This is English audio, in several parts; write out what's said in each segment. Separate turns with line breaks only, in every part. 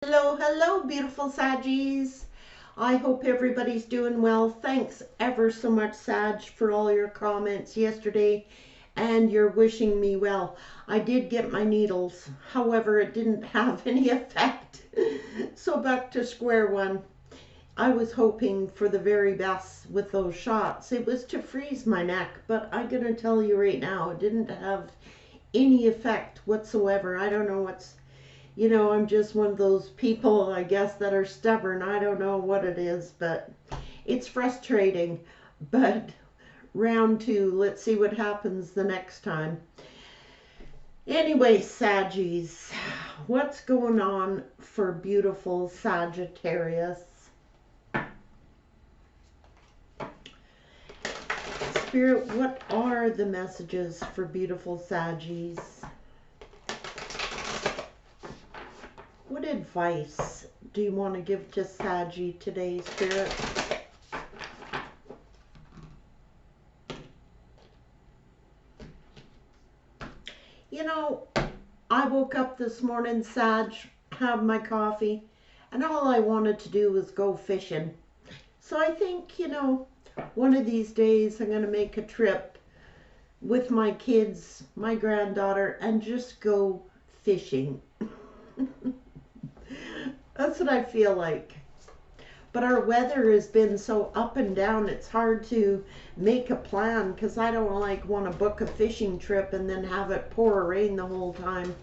Hello, hello, beautiful Saggies. I hope everybody's doing well. Thanks ever so much, Sag, for all your comments yesterday and your wishing me well. I did get my needles, however, it didn't have any effect. So back to square one. I was hoping for the very best with those shots. It was to freeze my neck, but I'm going to tell you right now, it didn't have any effect whatsoever. I don't know I'm just one of those people, I guess, that are stubborn. I don't know what it is, but it's frustrating. But round two, let's see what happens the next time. Anyway, Saggies, what's going on for beautiful Sagittarius? Spirit, what are the messages for beautiful Saggies? What advice do you want to give to Saggy today, Spirit? You know, I woke up this morning, Sag, had my coffee, and all I wanted to do was go fishing. So I think, one of these days I'm going to make a trip with my kids, my granddaughter, and just go fishing. That's what I feel like. But our weather has been so up and down, it's hard to make a plan because I don't want to book a fishing trip and then have it pour or rain the whole time.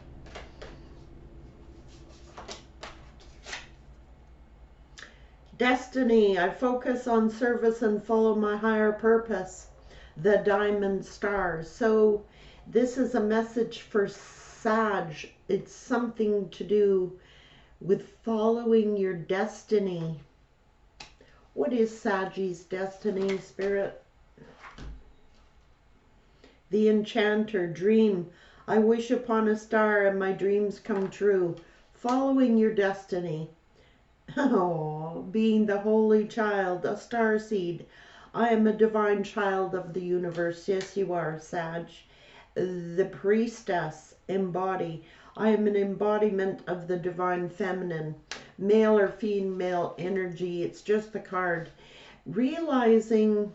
Destiny, I focus on service and follow my higher purpose. The diamond star. So this is a message for Sag. It's something to do with following your destiny. What is Saggy's destiny, Spirit? The enchanter, dream. I wish upon a star and my dreams come true. Following your destiny. Oh, being the holy child, a star seed. I am a divine child of the universe. Yes, you are, Sag. The priestess, embody. I am an embodiment of the divine feminine, male or female energy. It's just the card. Realizing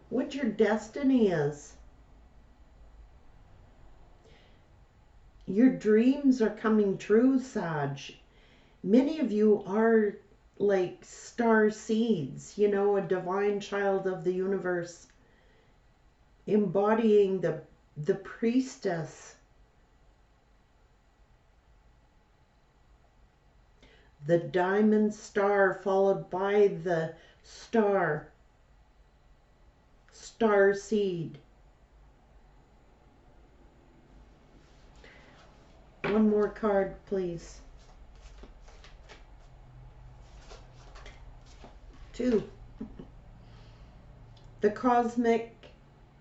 what your destiny is. Your dreams are coming true, Sag. Many of you are like star seeds, a divine child of the universe, embodying the priestess, the diamond star followed by the star seed. One more card, please. 2. The cosmic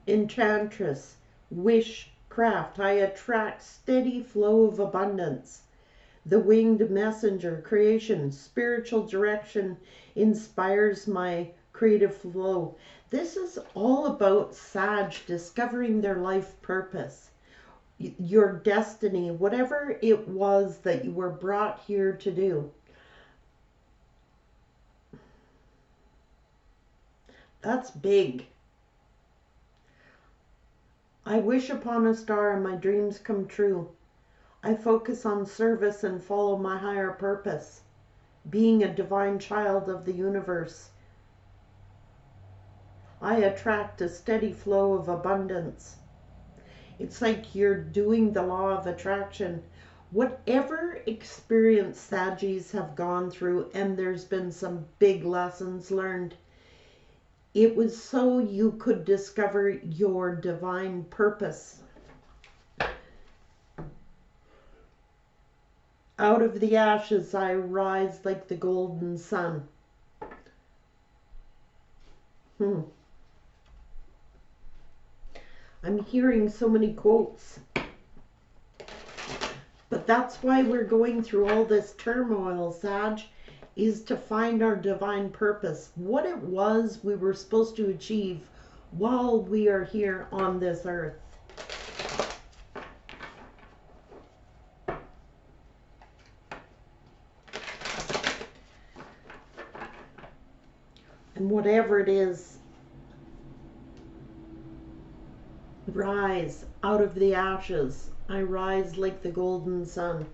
enchantress, wishcraft. I attract steady flow of abundance. The winged messenger, creation, spiritual direction inspires my creative flow. This is all about Sag discovering their life purpose, your destiny, whatever it was that you were brought here to do. That's big. I wish upon a star and my dreams come true. I focus on service and follow my higher purpose, being a divine child of the universe. I attract a steady flow of abundance. It's like you're doing the law of attraction. Whatever experience Saggies have gone through, and there's been some big lessons learned, it was so you could discover your divine purpose. Out of the ashes I rise like the golden sun. I'm hearing so many quotes. But that's why we're going through all this turmoil, Sag, is to find our divine purpose, what it was we were supposed to achieve while we are here on this earth. And whatever it is, rise out of the ashes. I rise like the golden sun.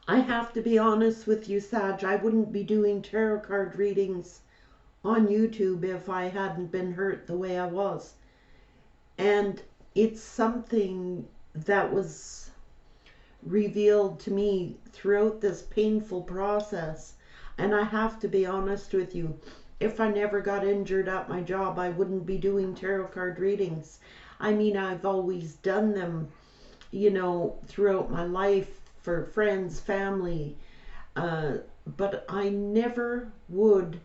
I have to be honest with you, Sag. I wouldn't be doing tarot card readings on YouTube if I hadn't been hurt the way I was. And it's something that was revealed to me throughout this painful process. And I have to be honest with you, if I never got injured at my job, I wouldn't be doing tarot card readings. I mean, I've always done them, you know, throughout my life for friends, family, but I never would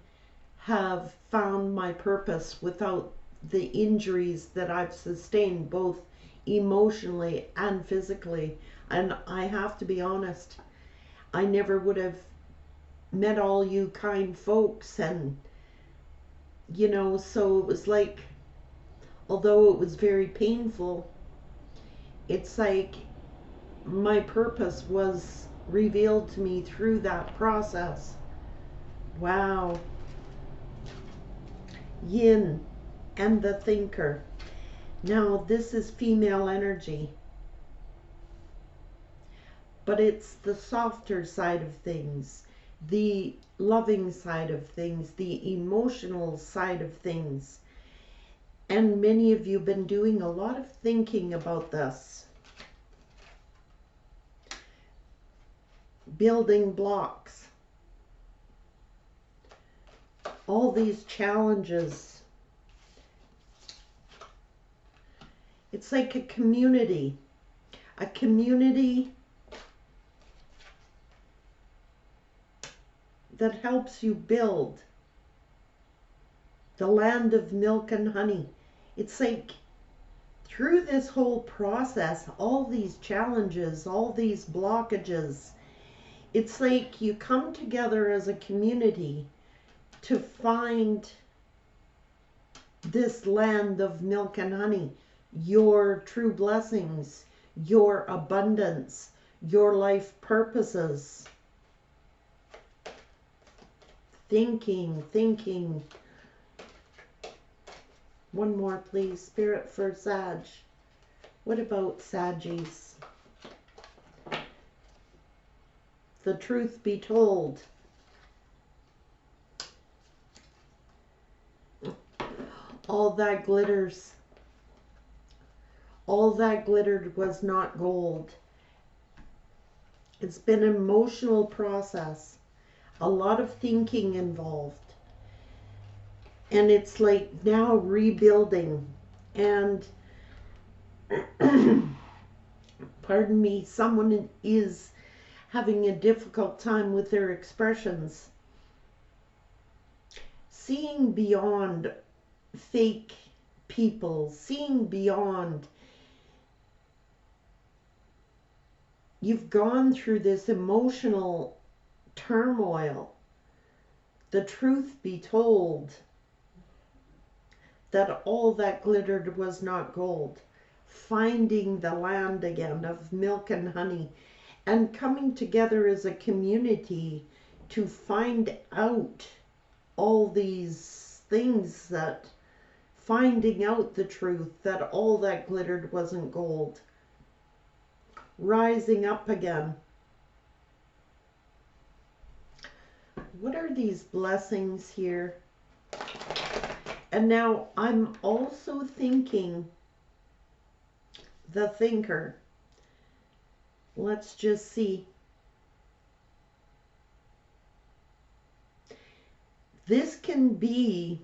have found my purpose without the injuries that I've sustained, both emotionally and physically. And I have to be honest, I never would have met all you kind folks. And you know, so it was like, although it was very painful, it's like my purpose was revealed to me through that process. Wow. Yin and the thinker. Now this is female energy, but it's the softer side of things, the loving side of things, the emotional side of things. And many of you have been doing a lot of thinking about this. Building blocks. All these challenges. It's like a community. A community that helps you build the land of milk and honey. It's like through this whole process, all these challenges, all these blockages, it's like you come together as a community to find this land of milk and honey, your true blessings, your abundance, your life purposes. Thinking. One more, please. Spirit for Sag. What about Saggies? The truth be told. All that glitters. All that glittered was not gold. It's been an emotional process. A lot of thinking involved. And it's like now rebuilding. And pardon me, someone is having a difficult time with their expressions. Seeing beyond fake people, seeing beyond. You've gone through this emotional turmoil. The truth be told, that all that glittered was not gold. Finding the land again of milk and honey, and coming together as a community to find out all these things, that finding out the truth that all that glittered wasn't gold. Rising up again. What are these blessings here? And now I'm also thinking the thinker. Let's just see. This can be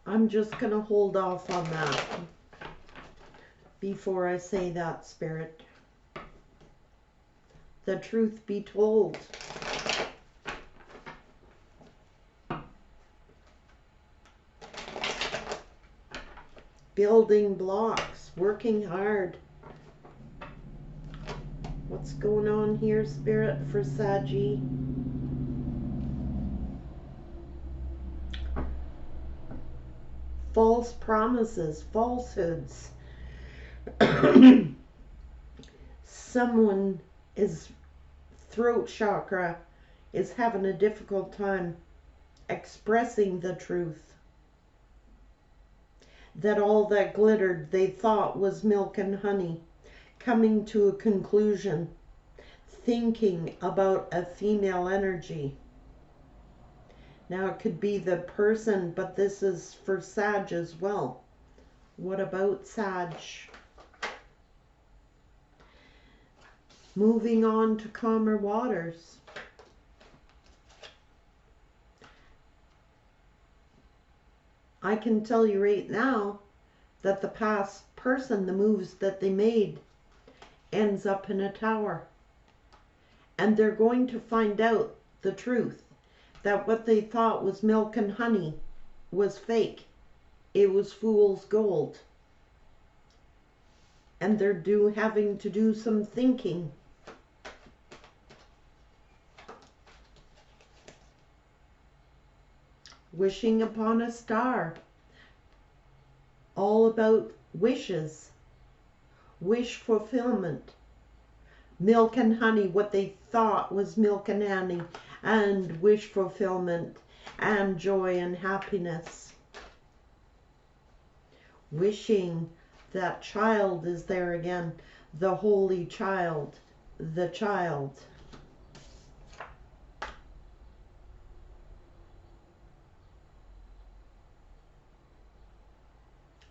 I'm just going to hold off on that before I say that, Spirit. The truth be told. Building blocks, working hard. What's going on here, Spirit, for Saggy? false promises, falsehoods. Someone is throat chakra is having a difficult time expressing the truth. That all that glittered they thought was milk and honey, coming to a conclusion, thinking about a female energy. Now it could be the person, but this is for Sag as well. What about Sag? Moving on to calmer waters. I can tell you right now that the past person, the moves that they made, ends up in a tower. And they're going to find out the truth, that what they thought was milk and honey was fake. It was fool's gold. And they're having to do some thinking. Wishing upon a star. All about wishes. Wish fulfillment. Milk and honey, what they thought was milk and honey, and wish fulfillment, and joy and happiness. Wishing that child is there again, the holy child, the child.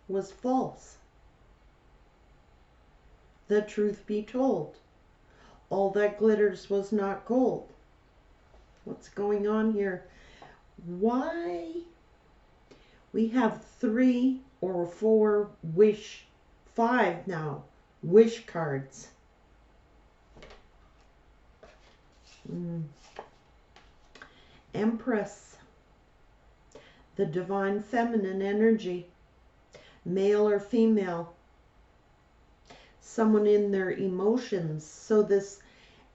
Was false. The truth be told, all that glitters was not gold. What's going on here? Why? We have 3 or 4 wish, 5 now, wish cards. Empress, the divine feminine energy, male or female, someone in their emotions. So this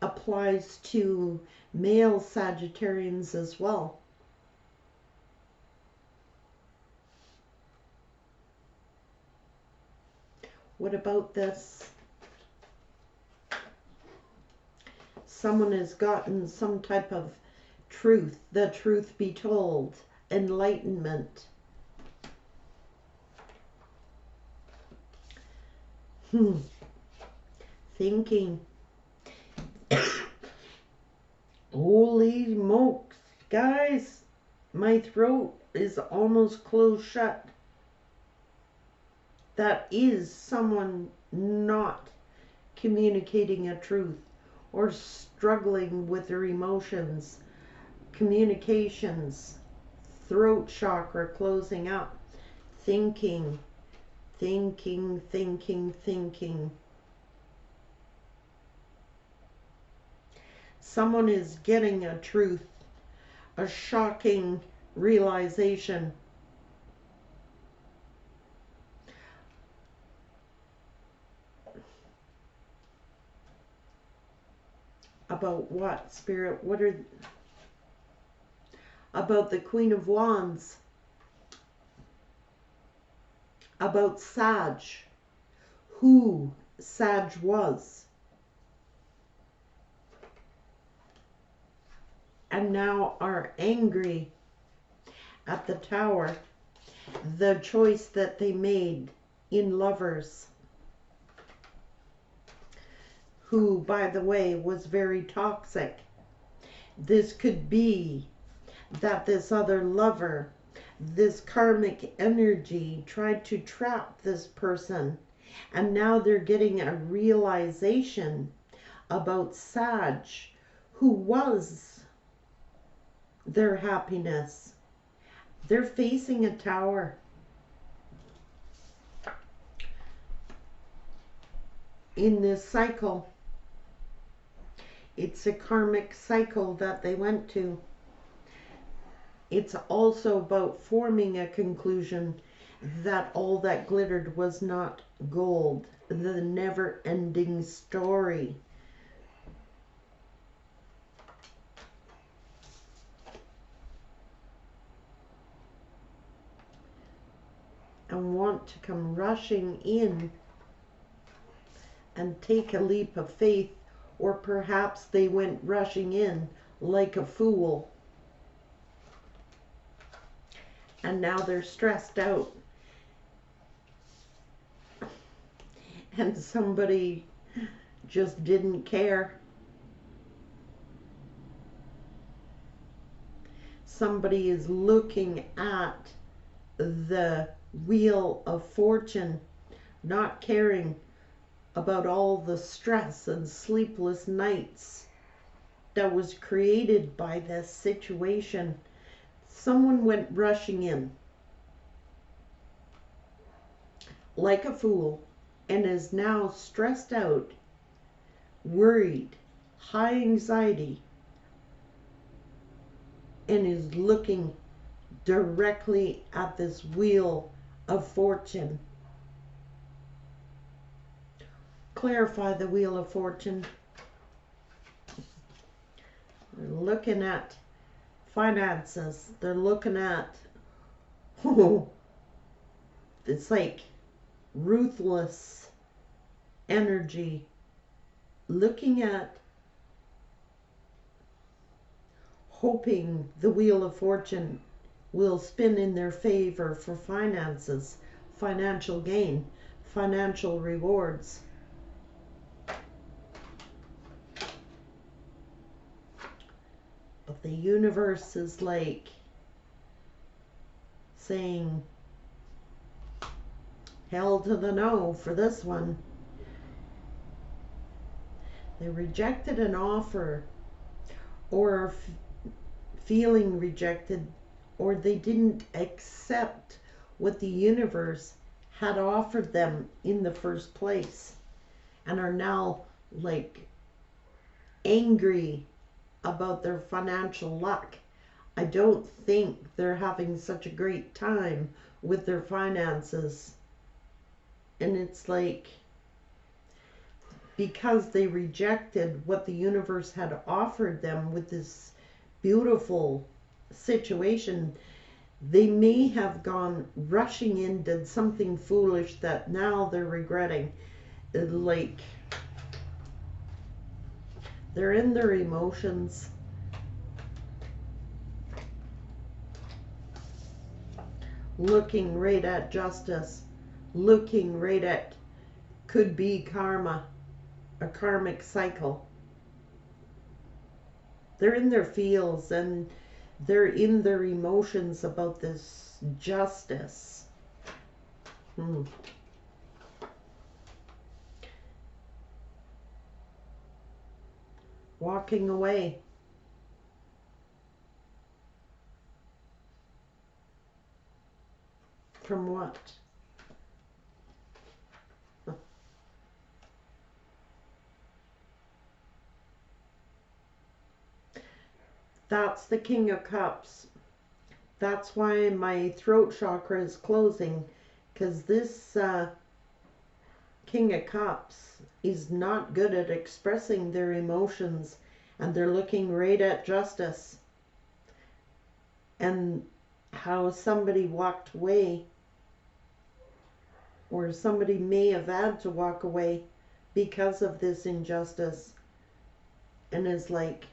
applies to male Sagittarians as well. What about this? Someone has gotten some type of truth, the truth be told, enlightenment. Thinking. Holy smokes, guys, my throat is almost closed shut. That is someone not communicating a truth or struggling with their emotions, communications, throat chakra closing up, thinking, thinking, thinking, thinking. Someone is getting a truth, a shocking realization. About what, Spirit? What are... About the Queen of Wands. About Sag. Who Sag was. And now are angry at the Tower. The choice that they made in Lovers. Who, by the way, was very toxic. This could be that this other lover, this karmic energy, tried to trap this person. And now they're getting a realization about Sag, who was their happiness. They're facing a Tower. In this cycle. It's a karmic cycle that they went to. It's also about forming a conclusion that all that glittered was not gold. The never-ending story. and want to come rushing in and take a leap of faith, or perhaps they went rushing in like a fool and now they're stressed out and somebody just didn't care. Somebody is looking at the wheel of fortune, not caring about all the stress and sleepless nights that was created by this situation. Someone went rushing in like a fool and is now stressed out, worried, high anxiety, and is looking directly at this wheel of fortune. Clarify the wheel of fortune. They're looking at finances. They're looking at, it's like ruthless energy. Looking at, hoping the wheel of fortune will spin in their favor for finances, financial gain, financial rewards. But the universe is like saying, hell to the no for this one. They rejected an offer, or are feeling rejected, or they didn't accept what the universe had offered them in the first place and are now like angry about their financial luck. I don't think they're having such a great time with their finances. And it's like, because they rejected what the universe had offered them with this beautiful situation, they may have gone rushing in, did something foolish that now they're regretting. Like, they're in their emotions. Looking right at justice. Looking right at, could be karma, a karmic cycle. They're in their feels and they're in their emotions about this justice. Walking away. From what? That's the King of Cups. That's why my throat chakra is closing, because this King of Cups is not good at expressing their emotions, and they're looking right at justice and how somebody walked away, or somebody may have had to walk away because of this injustice, and is like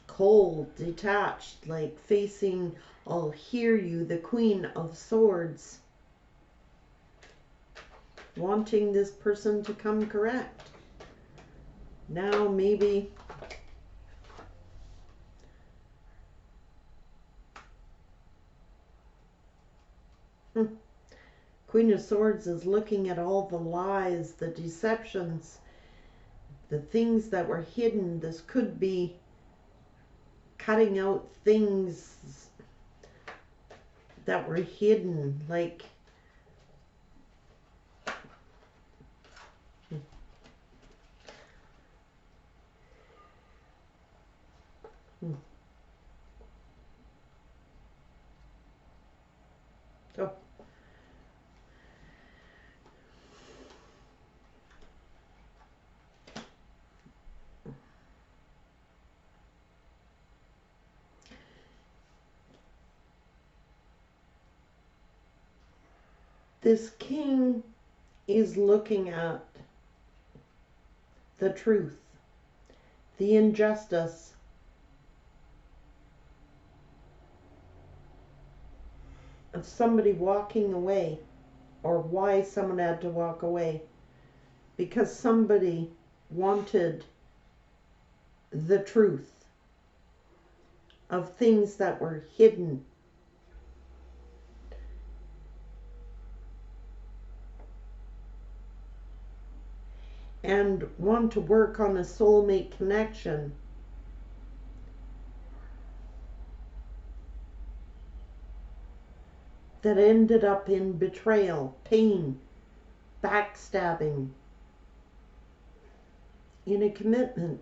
cold, detached, like facing, I'll hear you, the Queen of Swords, wanting this person to come correct. Now maybe Queen of Swords is looking at all the lies, the deceptions, the things that were hidden. This could be cutting out things that were hidden, like oh. This king is looking at the truth, the injustice, of somebody walking away, or why someone had to walk away. Because somebody wanted the truth of things that were hidden. And want to work on a soulmate connection. That ended up in betrayal, pain, backstabbing, in a commitment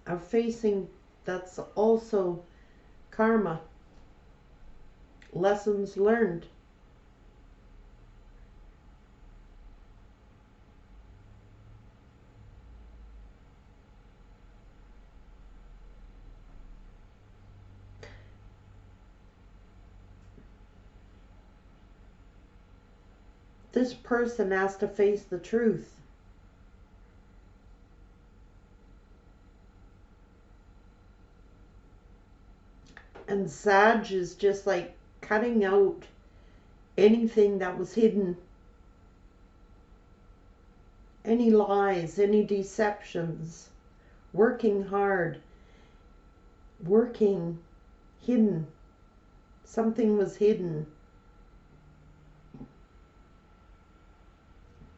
of facing, that's also karma, lessons learned. This person has to face the truth. And Sag is just like cutting out anything that was hidden. Any lies, any deceptions. Working hard. Working hidden. Something was hidden.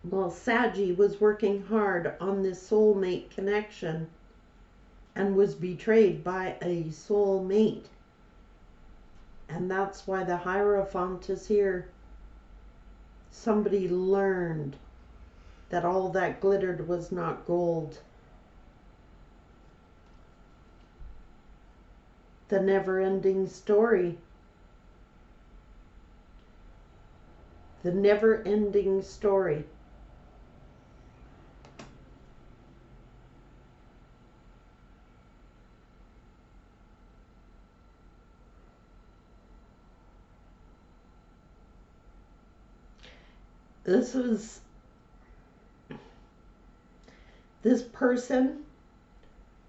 Well, Saggy was working hard on this soulmate connection and was betrayed by a soulmate. And that's why the Hierophant is here. Somebody learned that all that glittered was not gold. The never-ending story. The never-ending story. This person,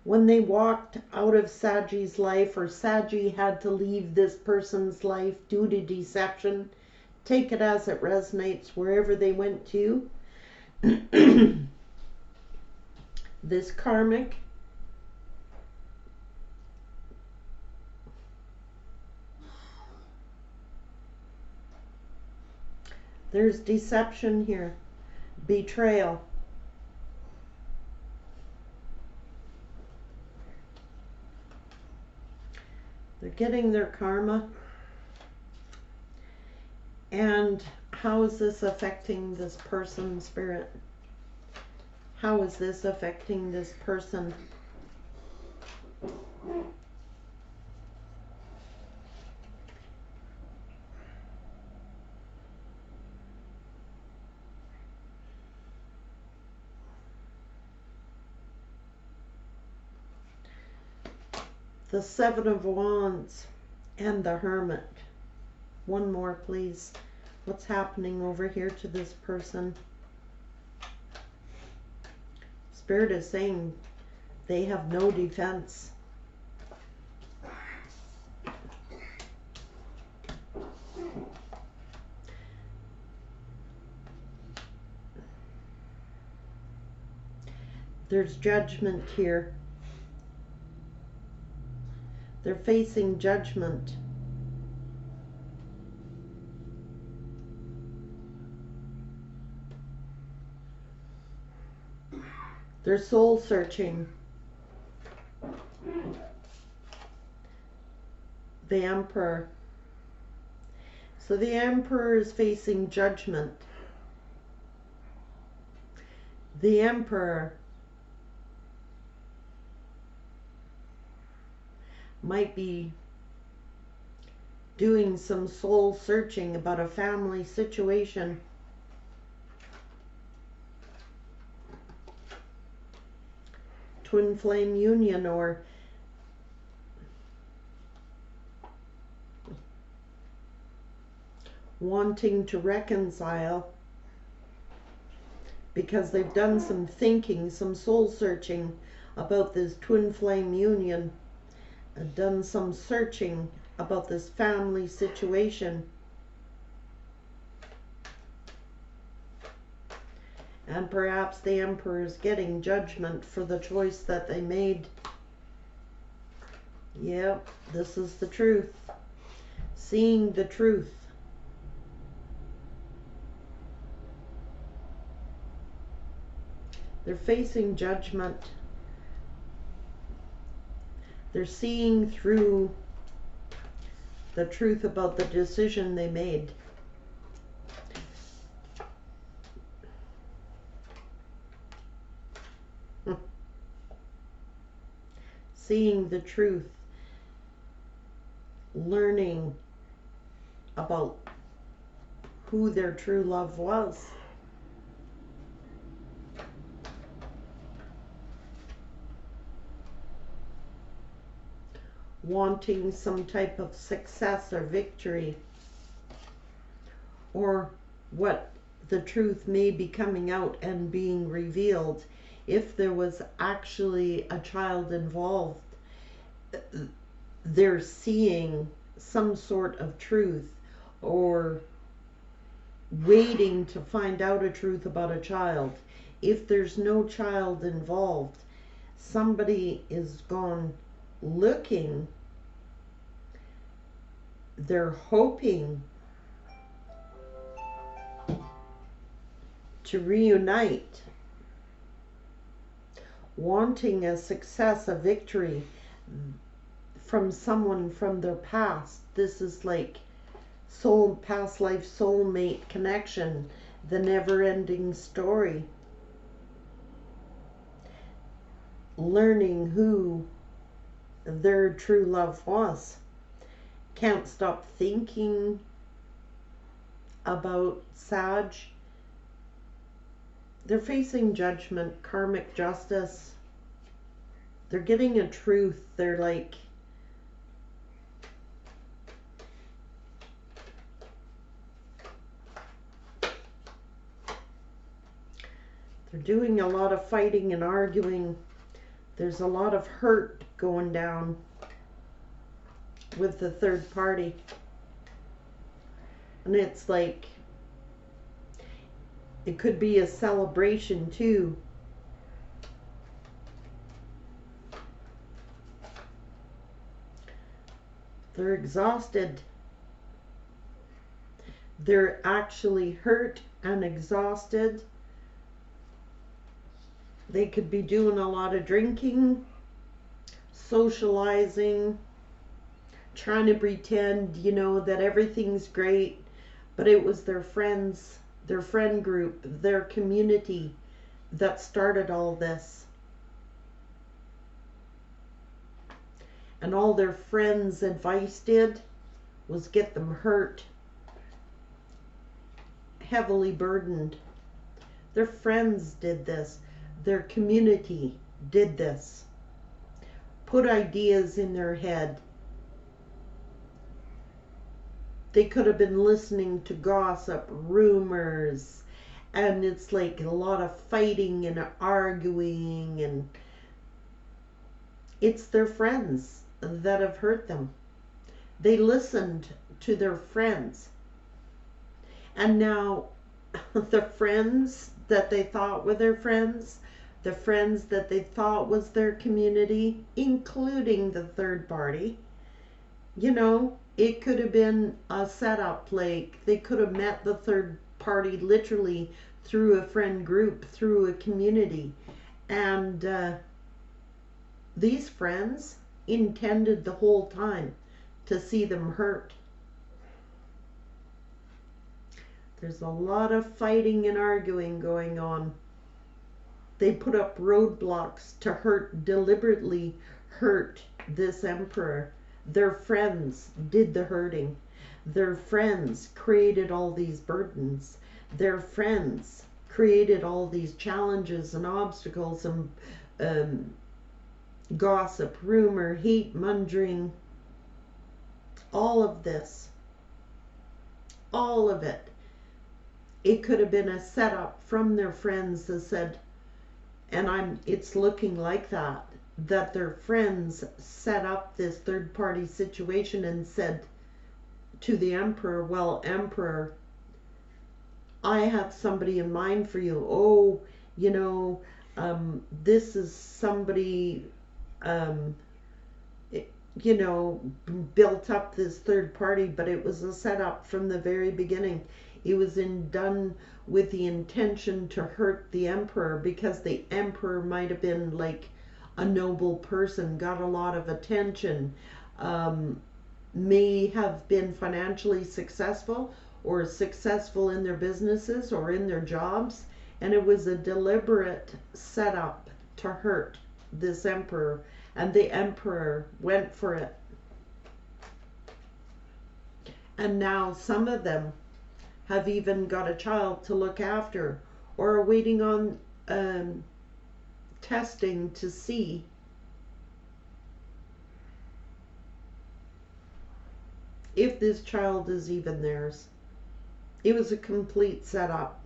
when they walked out of Saggy's life, or Saggy had to leave this person's life due to deception, take it as it resonates wherever they went to. This karmic there's deception here, betrayal. They're getting their karma. And how is this affecting this person's spirit? How is this affecting this person? The Seven of Wands and the Hermit. One more, please. What's happening over here to this person? Spirit is saying they have no defense. There's judgment here. They're facing judgment. They're soul searching. The Emperor. So the Emperor is facing judgment. The Emperor might be doing some soul searching about a family situation. Twin flame union, or wanting to reconcile because they've done some thinking, some soul searching about this twin flame union, done some searching about this family situation. And perhaps the Emperor is getting judgment for the choice that they made. Yep, this is the truth. Seeing the truth. They're facing judgment. They're seeing through the truth about the decision they made. Seeing the truth. Learning about who their true love was. Wanting some type of success or victory, or what the truth may be coming out and being revealed. If there was actually a child involved, they're seeing some sort of truth, or waiting to find out a truth about a child. If there's no child involved, somebody is gone looking, they're hoping to reunite, wanting a success, a victory from someone from their past. This is like past life soulmate connection, the never-ending story. Learning who their true love was. Can't stop thinking about Sag. They're facing judgment, karmic justice. They're getting a truth. They're like, they're doing a lot of fighting and arguing. There's a lot of hurt going down with the third party. And it's like, it could be a celebration too. They're exhausted. They're actually hurt and exhausted. They could be doing a lot of drinking, socializing, trying to pretend, you know, that everything's great, but it was their friends, their friend group, their community that started all this. And all their friends' advice did was get them hurt, heavily burdened. Their friends did this. Their community did this. Put ideas in their head. They could have been listening to gossip, rumors, and it's like a lot of fighting and arguing, and it's their friends that have hurt them. They listened to their friends. And now the friends that they thought were their friends, the friends that they thought was their community, including the third party, you know, it could have been a setup. Like, they could have met the third party literally through a friend group, through a community. And these friends intended the whole time to see them hurt. There's a lot of fighting and arguing going on. They put up roadblocks to deliberately hurt this emperor. Their friends did the hurting. Their friends created all these burdens. Their friends created all these challenges and obstacles and gossip, rumor, hate mongering, all of this. all of it. It could have been a setup from their friends that said, and it's looking like that their friends set up this third party situation and said to the emperor, well, emperor, I have somebody in mind for you. Oh, you know, this is somebody, um, you know, built up this third party, but it was a setup from the very beginning. It was done with the intention to hurt the emperor, because the emperor might have been like a noble person, got a lot of attention, may have been financially successful or successful in their businesses or in their jobs, and it was a deliberate setup to hurt this emperor, and the emperor went for it. And now some of them have even got a child to look after, or are waiting on testing to see if this child is even theirs. It was a complete setup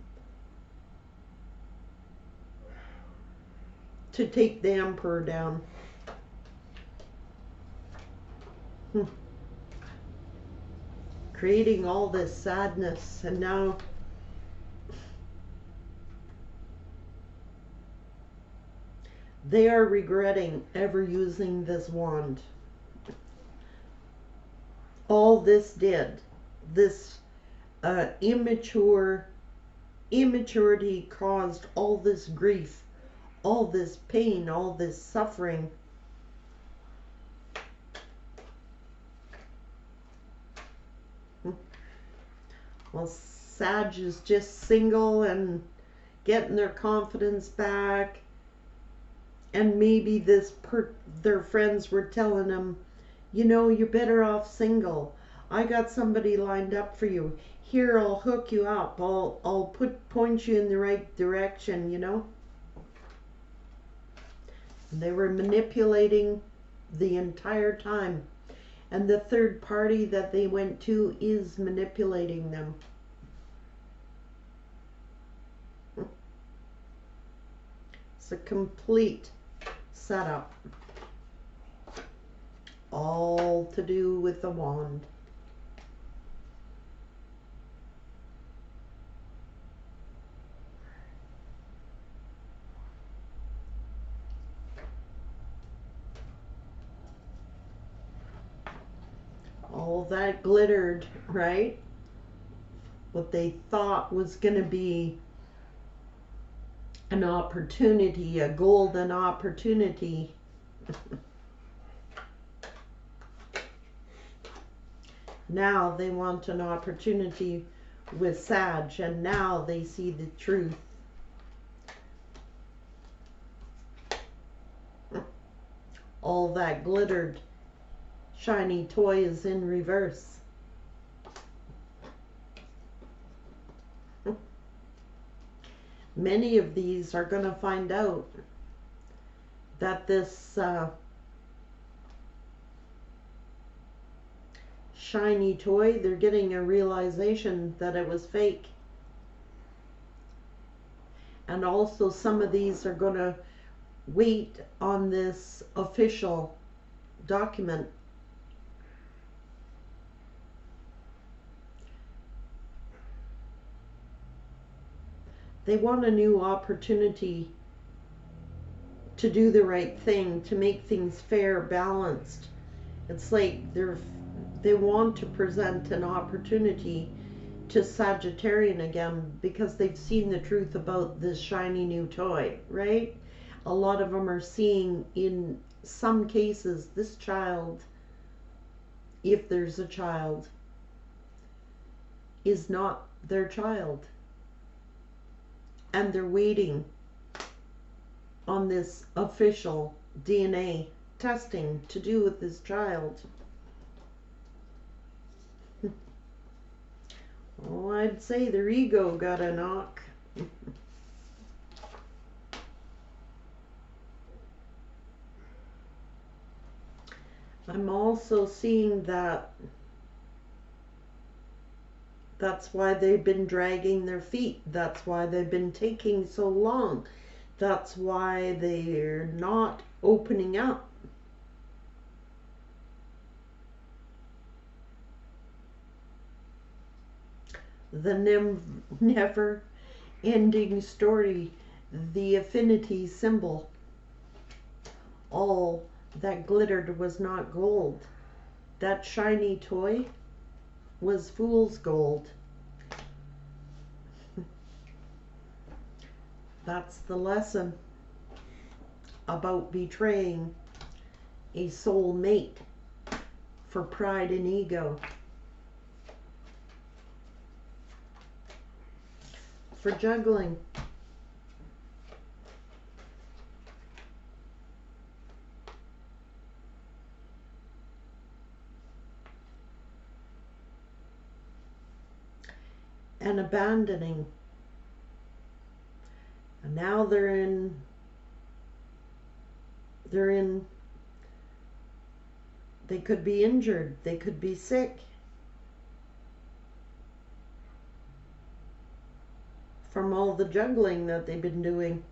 to take the emperor down. Creating all this sadness, and now they are regretting ever using this wand. All this did, this immaturity caused all this grief, all this pain, all this suffering. Well, Sag is just single and getting their confidence back, and maybe their friends were telling them, you know, you're better off single. I got somebody lined up for you. Here, I'll hook you up. I'll point you in the right direction, you know. And they were manipulating the entire time. And the third party that they went to is manipulating them. It's a complete setup. All to do with the wand. All that glittered, right? What they thought was going to be an opportunity, a golden opportunity. Now they want an opportunity with Sag, and now they see the truth. All that glittered shiny toy is in reverse. Many of these are going to find out that this shiny toy, they're getting a realization that it was fake. And also some of these are going to wait on this official document. They want a new opportunity to do the right thing, to make things fair, balanced. It's like they want to present an opportunity to Sagittarian again, because they've seen the truth about this shiny new toy, right? A lot of them are seeing, in some cases, this child, if there's a child, is not their child. And they're waiting on this official DNA testing to do with this child. Oh, I'd say their ego got a knock. I'm also seeing that That's why they've been dragging their feet. That's why they've been taking so long. That's why they're not opening up. The never ending story, the affinity symbol. All that glittered was not gold. That shiny toy was fool's gold. That's the lesson about betraying a soul mate for pride and ego. For juggling. And abandoning. And now they're in, they could be injured, they could be sick from all the juggling that they've been doing.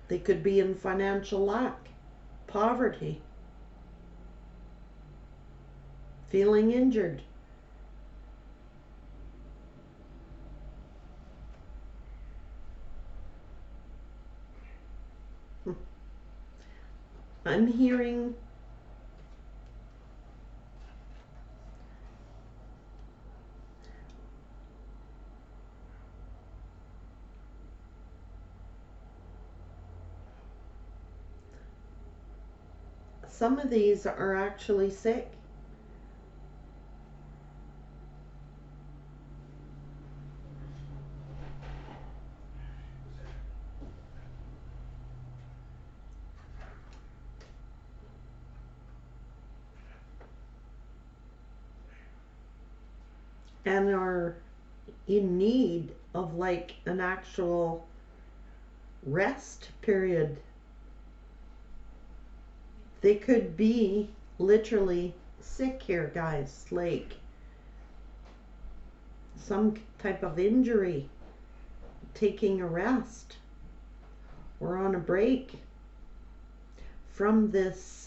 They could be in financial lack, poverty, feeling injured. I'm hearing some of these are actually sick. And are in need of like an actual rest period. They could be literally sick here, guys, like some type of injury, taking a rest or on a break from this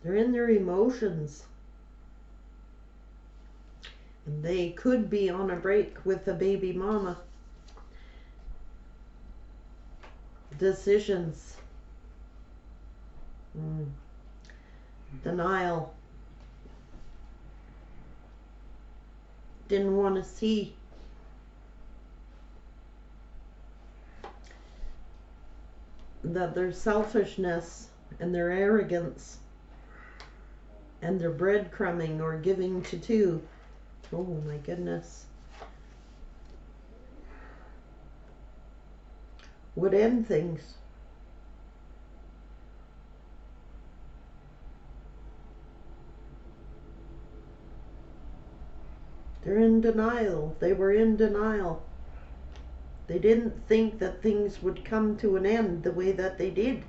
they're in their emotions. And they could be on a break with a baby mama. Decisions. Denial. Didn't want to see. That their selfishness and their arrogance and their breadcrumbing or giving to two. Oh my goodness. Would end things. They're in denial. They were in denial. They didn't think that things would come to an end the way that they did.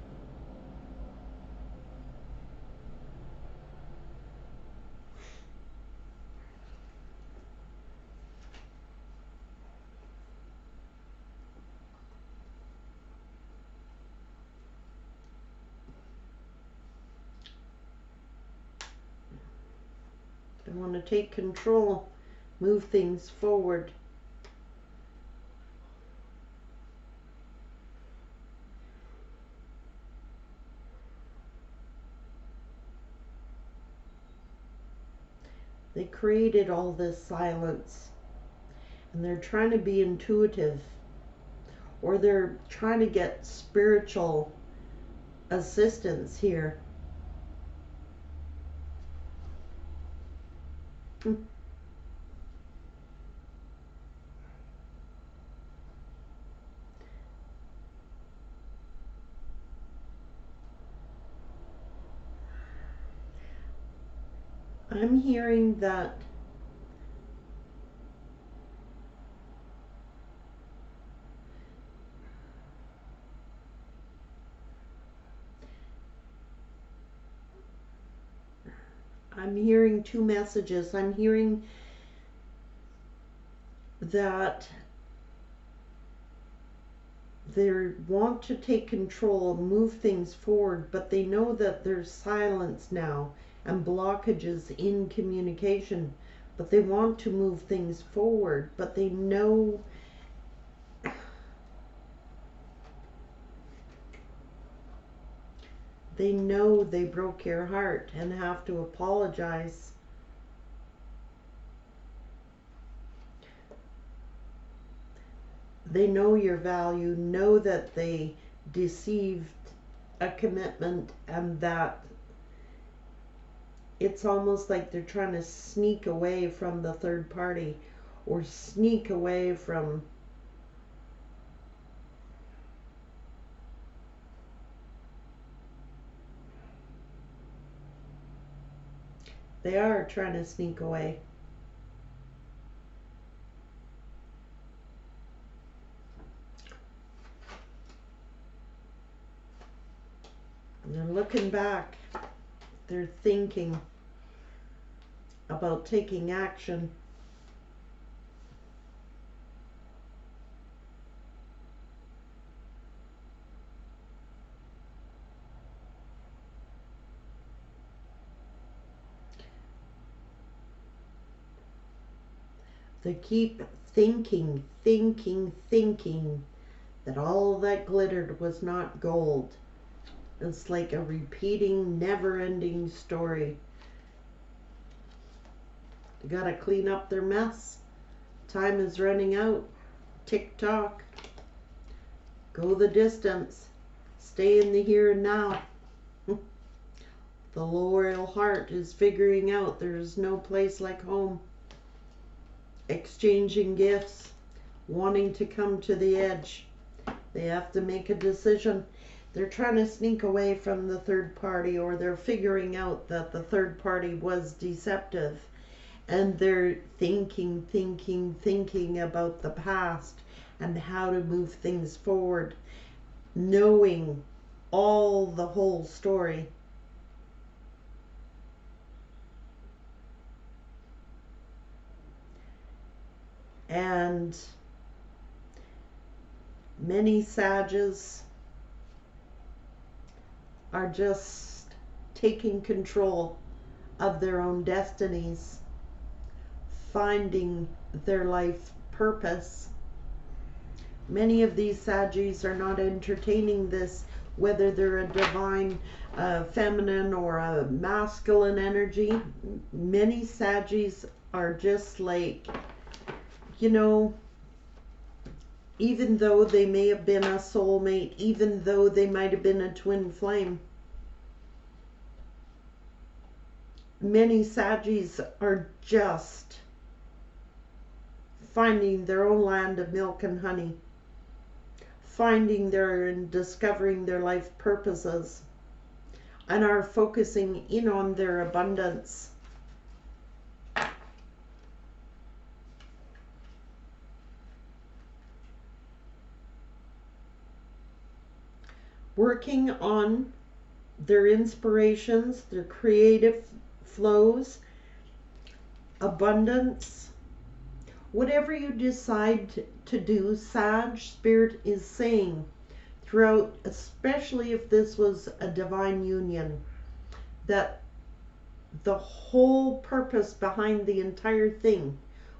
They want to take control, move things forward. They created all this silence, and they're trying to be intuitive, or they're trying to get spiritual assistance here. I'm hearing that I'm hearing two messages. I'm hearing that they want to take control, move things forward, but they know that there's silence now and blockages in communication. But they want to move things forward, but they know they broke your heart and have to apologize. They know your value, know that they deceived a commitment, and that it's almost like they're trying to sneak away from the third party or sneak away from they are trying to sneak away. And they're looking back. They're thinking about taking action. They keep thinking that all that glittered was not gold. It's like a repeating, never-ending story. They gotta clean up their mess. Time is running out. Tick-tock. Go the distance. Stay in the here and now. The loyal heart is figuring out there's no place like home. Exchanging gifts. Wanting to come to the edge. They have to make a decision. They're trying to sneak away from the third party, or they're figuring out that the third party was deceptive. And they're thinking about the past and how to move things forward, knowing all the whole story. And many Sages are just taking control of their own destinies, finding their life purpose. Many of these Sagis are not entertaining this, whether they're a divine feminine or a masculine energy. Many Sagis are just like, you know, even though they may have been a soulmate, even though they might have been a twin flame, many Sagis are just finding their own land of milk and honey, finding their and discovering their life purposes, and are focusing in on their abundance. Working on their inspirations, their creative flows, abundance. Whatever you decide to do, Sag Spirit is saying throughout, especially if this was a divine union, that the whole purpose behind the entire thing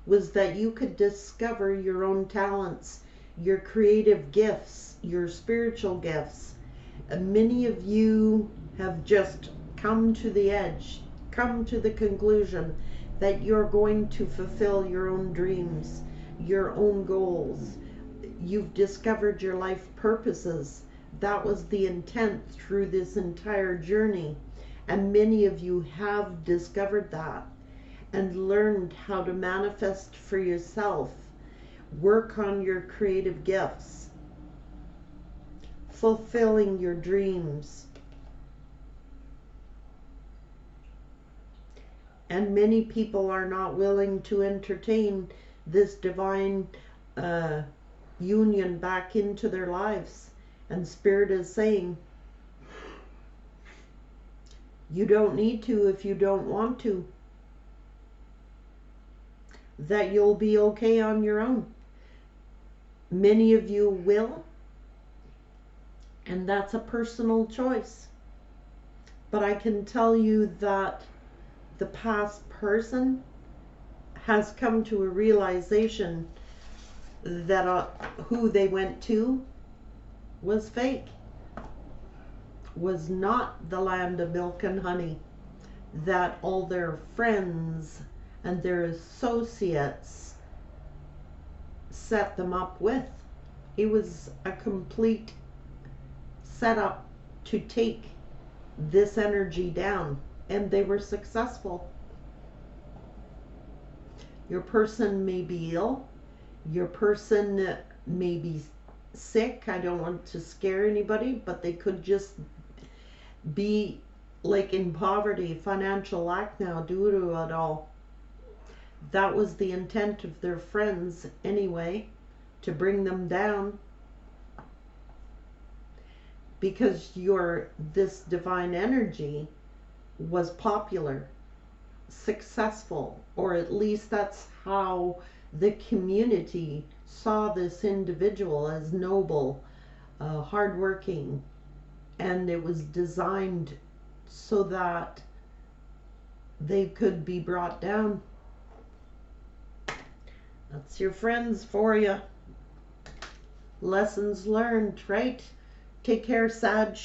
was that you could discover your own talents, your creative gifts, your spiritual gifts. And many of you have just come to the edge, come to the conclusion that you're going to fulfill your own dreams, your own goals. You've discovered your life purposes. That was the intent through this entire journey. And many of you have discovered that and learned how to manifest for yourself. Work on your creative gifts, fulfilling your dreams. And many people are not willing to entertain this divine union back into their lives. And Spirit is saying, You don't need to if you don't want to. That you'll be okay on your own. Many of you will, and that's a personal choice. But I can tell you that the past person has come to a realization that who they went to was fake, was not the land of milk and honey that all their friends and their associates set them up with. It was a complete setup to take this energy down, and they were successful. Your person may be ill, your person may be sick. I don't want to scare anybody, but they could just be like in poverty, financial lack now due to it all. That was the intent of their friends anyway, to bring them down, because this divine energy was popular, successful, or at least that's how the community saw this individual, as noble, hardworking, and it was designed so that they could be brought down. That's your friends for you. Lessons learned, right? Take care, Sag.